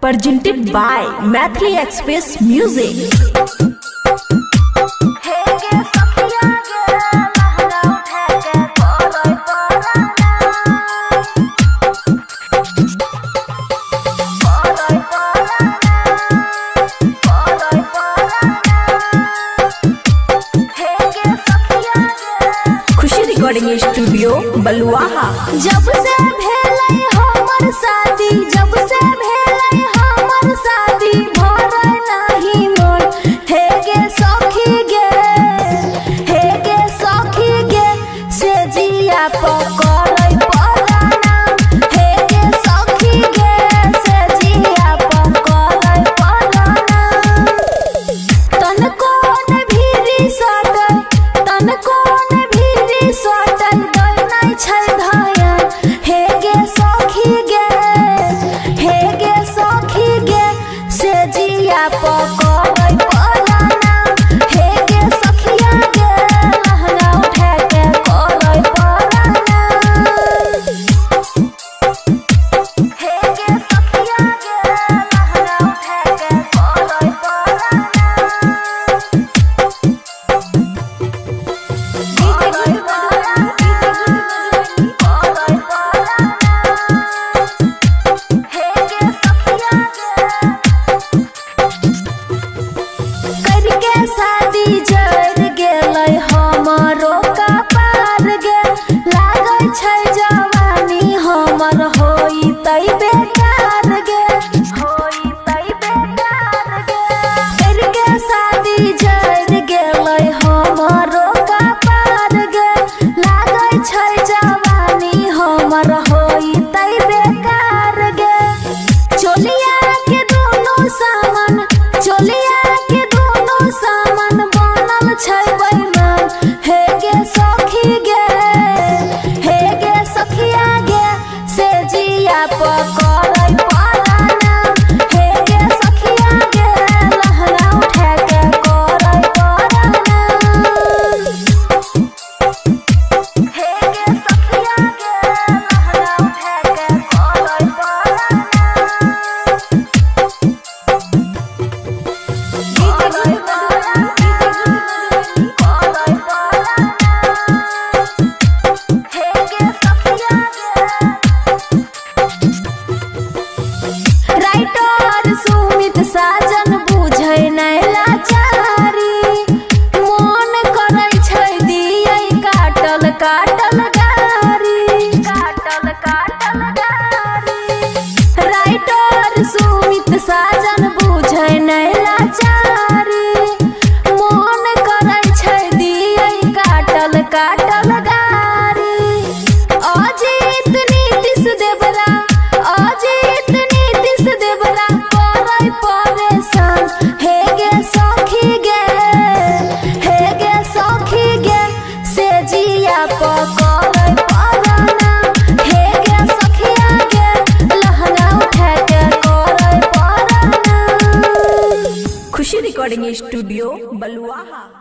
presented by Maithili Express Music. Khushi recording studio Baluaha. जब से भेलै हमर शादी, जब से भेलै हमर शादी, भरै नहीं मोर हे गे सखी गे, हे गे सखी गे, से जिया पकड़ै पराना, हे गे सखी गे, से जिया पकड़ै पराना। तनको ने भीरी सटै, तनको ने भीरी सटै, दै नै छै धयन, हे गे सखी गे, हे गे सखी गे, से जिया पकड़ै पराना, हे गे सखिया गे, लहंगा उठा के करै पराना, हे गे सखिया गे, लहंगा उठा के करै करके शादी जर गेलै हमरो कपार गे, लागै छै जवानी हमर होइतै बेकार गे, होइतै बेकार गे। करके शादी जर गेलै हमरो कपार गे, लागै छै जवानी हमर होइतै बेकार गे। चोलिया के दुनू सामान, चोलिया के दुनू सामान बनल छै बैमान, हे गे सखी गे, हे गे सखिया गे, से जिया पकड़ै पराना, हे गे सखिया गे, लहंगा उठा के करै पराना, हे गे सखिया गे, लहंगा उठा के करै पराना। राइटर सुमित साजन बुझै नै लाचारी, मन करै छै दियै काटल काटल गारी, काटल काटल गारी। राइटर सुमित साजन बुझै नै लाचारी, मन करै छै दियै काटल काटल गारी। अजित नीतीश देवरा, अजित नीतीश देवरा करै परेशान, हे गे सखी गे, हे गे सखी गे, से जिया पकड़ै पराना, हे गे सखिया गे, लहंगा उठा के करै पराना। खुशी रिकॉर्डिंग स्टूडियो बलुआहा।